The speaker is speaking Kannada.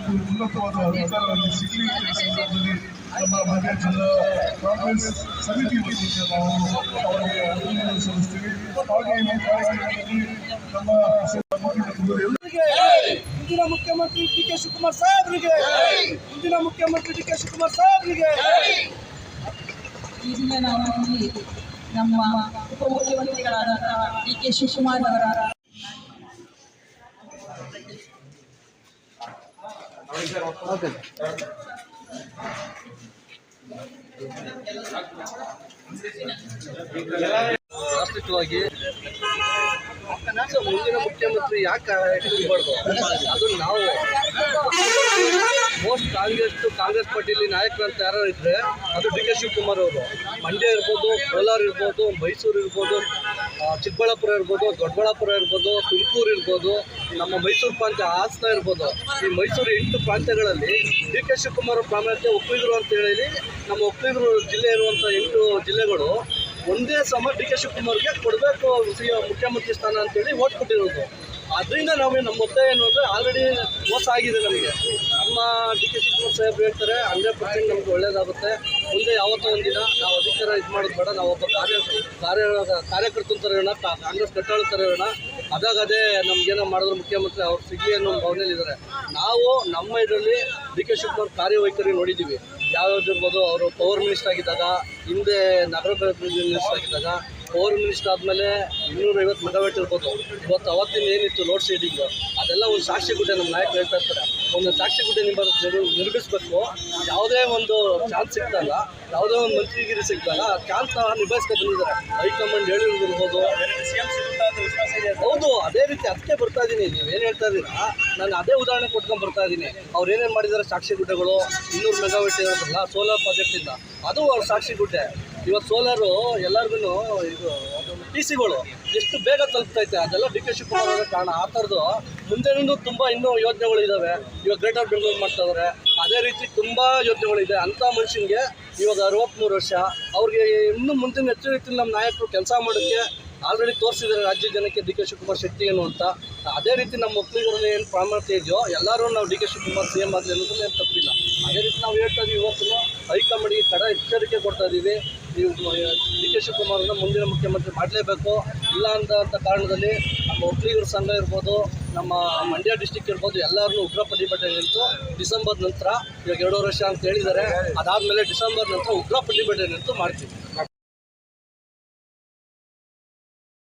ಉನ್ನತವಾದ ಅಧಿಕಾರವನ್ನು ಸಿಗಲಿ ಈ ಸಂದರ್ಭದಲ್ಲಿ ನಮ್ಮ ಮಂಡ್ಯ ಜಿಲ್ಲಾ ಕಾಂಗ್ರೆಸ್ ಸಮಿತಿ ವತಿಯಿಂದ ನಾವು ಅವರಿಗೆ ಅಭಿನಂದನೆ ಸಲ್ಲಿಸ್ತೀವಿ. ಹಾಗೆ ಈ ಕಾರ್ಯಕ್ರಮದಲ್ಲಿ ನಮ್ಮ ಮುಂದಿನ ಮುಖ್ಯಮಂತ್ರಿ ಡಿ.ಕೆ. ಶಿವಕುಮಾರ್ ಸಾಹೇಬರಿಗೆ, ಮುಂದಿನ ಮುಖ್ಯಮಂತ್ರಿ ಡಿ.ಕೆ. ಶಿವಕುಮಾರ್ ಸಾಹೇಬರಿಗೆ. ಈ ದಿನ ನಾವು ನಮ್ಮ ಉಪಮುಖ್ಯಮಂತ್ರಿಗಳಾದಂತಹ ಡಿ.ಕೆ. ಶಿವಕುಮಾರ್ ಅವರ ವಾಸ್ತವಿಕವಾಗಿ ಮುಂದಿನ ಮುಖ್ಯಮಂತ್ರಿ ಯಾಕೆ ಇರಬಾರ್ದು ಅದು ನಾವು ಮೋಸ್ಟ್ ಕಾಂಗ್ರೆಸ್ ಪಾರ್ಟಿಲಿ ನಾಯಕರಂತ ಯಾರು ಇದ್ರೆ ಅದು ಡಿ.ಕೆ. ಶಿವಕುಮಾರ್ ಅವರು. ಮಂಡ್ಯ ಇರ್ಬೋದು, ಕೋಲಾರ ಇರ್ಬೋದು, ಮೈಸೂರು ಇರ್ಬೋದು, ಚಿಕ್ಕಬಳ್ಳಾಪುರ ಇರ್ಬೋದು, ದೊಡ್ಡಬಳ್ಳಾಪುರ ಇರ್ಬೋದು, ತುಮಕೂರು ಇರ್ಬೋದು, ನಮ್ಮ ಮೈಸೂರು ಪ್ರಾಂತ್ಯ ಹಾಸನ ಇರ್ಬೋದು, ಈ ಮೈಸೂರು 8 ಪ್ರಾಂತ್ಯಗಳಲ್ಲಿ ಡಿ.ಕೆ. ಶಿವಕುಮಾರ್ ಪ್ರಾಮಾಣಿಕ ಒಕ್ಕಲಿಗರು ಅಂತ ಹೇಳಿ ನಮ್ಮ ಒಕ್ಕಲಿಗರು ಜಿಲ್ಲೆ ಇರುವಂಥ 8 ಜಿಲ್ಲೆಗಳು ಒಂದೇ ಸಮ ಡಿ.ಕೆ. ಶಿವಕುಮಾರ್ಗೆ ಕೊಡಬೇಕು ಮುಖ್ಯಮಂತ್ರಿ ಸ್ಥಾನ ಅಂತೇಳಿ ಓಟ್ ಕೊಟ್ಟಿರೋದು. ಅದರಿಂದ ನಮ್ಮ ಒತ್ತಾಯ ಏನು ಅಂದರೆ ಆಲ್ರೆಡಿ ಮೋಸ ಆಗಿದೆ ನಮಗೆ. ನಮ್ಮ ಡಿ.ಕೆ. ಶಿವಕುಮಾರ್ ಸಾಹೇಬ್ರು ಹೇಳ್ತಾರೆ 100% ನಮ್ಗೆ ಒಳ್ಳೇದಾಗುತ್ತೆ. ಮುಂದೆ ಯಾವತ್ತೋ ಒಂದಿನ ನಾವು ಅಧಿಕಾರ ಇದು ಮಾಡೋದು ಬೇಡ, ನಾವು ಒಬ್ಬ ಕಾರ್ಯಕರ್ತರ ಥರ ಇರೋಣ, ಕಾಂಗ್ರೆಸ್ ಕಟ್ಟಾಳ ಥರ ಇರೋಣ, ಅದೇ ನಮ್ಗೇನೋ ಮಾಡಿದ್ರು ಮುಖ್ಯಮಂತ್ರಿ ಅವ್ರು ಸಿಗಲಿ ಅನ್ನೋ ಭಾವನೆಯಲ್ಲಿದ್ದಾರೆ. ನಾವು ನಮ್ಮ ಇದರಲ್ಲಿ ಡಿ.ಕೆ. ಶಿವಕುಮಾರ್ ಕಾರ್ಯವೈಖರಿ ನೋಡಿದ್ದೀವಿ. ಯಾವ್ಯಾವ್ದು ಇರ್ಬೋದು, ಅವರು ಪವರ್ ಮಿನಿಸ್ಟರ್ ಆಗಿದ್ದಾಗ, ಹಿಂದೆ ನಗರಾಭಿವೃದ್ಧಿ ಮಿನಿಸ್ಟರ್ ಆಗಿದ್ದಾಗ, ಪವರ್ ಮಿನಿಸ್ಟರ್ ಆದಮೇಲೆ 250 ಮೆಗಾವ್ಯಾಟ್ ಇರ್ಬೋದು. ಇವತ್ತು ಅವತ್ತಿನ ಏನಿತ್ತು ಲೋಡ್ ಶೆಡ್ಡಿಂಗು, ಅದೆಲ್ಲ ಒಂದು ಸಾಕ್ಷಿ ಗುಡ್ಡೆ ನಮ್ಮ ನಾಯಕರು ಹೇಳ್ತಾ ಇರ್ತಾರೆ. ಒಂದು ಸಾಕ್ಷಿ ಗುಡ್ಡೆ ನಿರ್ಮಿಸಬೇಕು. ಯಾವುದೇ ಒಂದು ಚಾನ್ಸ್ ಸಿಗ್ತಲ್ಲ, ಯಾವುದೇ ಒಂದು ಮಂತ್ರಿಗಿರಿ ಸಿಗ್ತಲ್ಲ, ಆ ಚಾನ್ಸ್ನ ನಿಭಾಯಿಸ್ಕೊಂಡು ಬಂದಿದ್ದಾರೆ. ಹೈಕಮಾಂಡ್ ಹೇಳಿರ್ಬೋದು. ಹೌದು, ಅದೇ ರೀತಿ ಅದಕ್ಕೆ ಬರ್ತಾ ಇದ್ದೀನಿ. ನೀವೇನು ಹೇಳ್ತಾ ಇದ್ದೀರಾ, ನಾನು ಅದೇ ಉದಾಹರಣೆ ಕೊಟ್ಕೊಂಡು ಬರ್ತಾ ಇದ್ದೀನಿ. ಅವ್ರು ಏನೇನು ಮಾಡಿದ್ದಾರೆ, ಸಾಕ್ಷಿ ಗುಡ್ಡೆಗಳು 200 ಮೆಗಾವ್ಯಾಟ್ ಇರೋದಲ್ಲ ಸೋಲಾರ್ ಪ್ರಾಜೆಕ್ಟಿಂದ, ಅದು ಅವ್ರ ಸಾಕ್ಷಿ ಗುಡ್ಡೆ. ಇವತ್ತು ಸೋಲಾರು ಎಲ್ಲರಿಗೂ ಇದು PC-ಗಳು ಎಷ್ಟು ಬೇಗ ತಲುಪ್ತೈತೆ, ಅದೆಲ್ಲ ಡಿ.ಕೆ. ಶಿವಕುಮಾರ್ ಅವರ ಕಾರಣ. ಆ ಥರದ್ದು ಮುಂದೆನೂ ತುಂಬ ಇನ್ನೂ ಯೋಜನೆಗಳು ಇದ್ದಾವೆ. ಇವಾಗ ಗ್ರೇಟರ್ ಬೆಂಗಳೂರು ಮಾಡ್ತಾ ಇದ್ದಾರೆ. ಅದೇ ರೀತಿ ತುಂಬ ಯೋಜನೆಗಳಿದೆ. ಅಂಥ ಮನುಷ್ಯನಿಗೆ ಇವಾಗ 63 ವರ್ಷ, ಅವ್ರಿಗೆ ಇನ್ನೂ ಮುಂದಿನ ಹೆಚ್ಚು ರೀತಿಯಲ್ಲಿ ನಮ್ಮ ನಾಯಕರು ಕೆಲಸ ಮಾಡೋಕ್ಕೆ ಆಲ್ರೆಡಿ ತೋರಿಸಿದ್ದಾರೆ ರಾಜ್ಯ ಜನಕ್ಕೆ ಡಿ.ಕೆ. ಶಿವಕುಮಾರ್ ಶಕ್ತಿ ಏನು ಅಂತ. ಅದೇ ರೀತಿ ನಮ್ಮ ಒಕ್ಕಲಿಗರಲ್ಲಿ ಏನು ಪ್ರಾಮುಖ್ಯತೆ ಇದೆಯೋ ಎಲ್ಲರೂ ನಾವು ಡಿ.ಕೆ. ಶಿವಕುಮಾರ್ CM ಆಗಲಿ ಅನ್ನೋದನ್ನ ಏನು ತಪ್ಪಿಲ್ಲ. ಅದೇ ರೀತಿ ನಾವು ಹೇಳ್ತಾ ಇದ್ದೀವಿ. ಇವತ್ತು ಹೈಕಮಾಂಡ್ಗೆ ಎಚ್ಚರಿಕೆ ಕೊಡ್ತಾ ಇದ್ದೀವಿ. ನೀವು ಡಿ.ಕೆ. ಶಿವಕುಮಾರನ್ನ ಮುಂದಿನ ಮುಖ್ಯಮಂತ್ರಿ ಮಾಡಲೇಬೇಕು. ಇಲ್ಲ ಅಂತ ಕಾರಣದಲ್ಲಿ ನಮ್ಮ ಒಕ್ಕಲಿಗರ ಸಂಘ ಇರ್ಬೋದು, ನಮ್ಮ ಮಂಡ್ಯ ಡಿಸ್ಟಿಕ್ ಇರ್ಬೋದು, ಎಲ್ಲರನ್ನೂ ಉಗ್ರ ಪ್ರತಿಭಟನೆ ನಿಂತು ಡಿಸೆಂಬರ್ ನಂತರ, ಇವಾಗ 2 ವರ್ಷ ಅಂತ ಹೇಳಿದ್ದಾರೆ, ಅದಾದಮೇಲೆ ಡಿಸೆಂಬರ್ ನಂತರ ಉಗ್ರ ಪ್ರತಿಭಟನೆ ನಿಂತು ಮಾಡ್ತೀವಿ.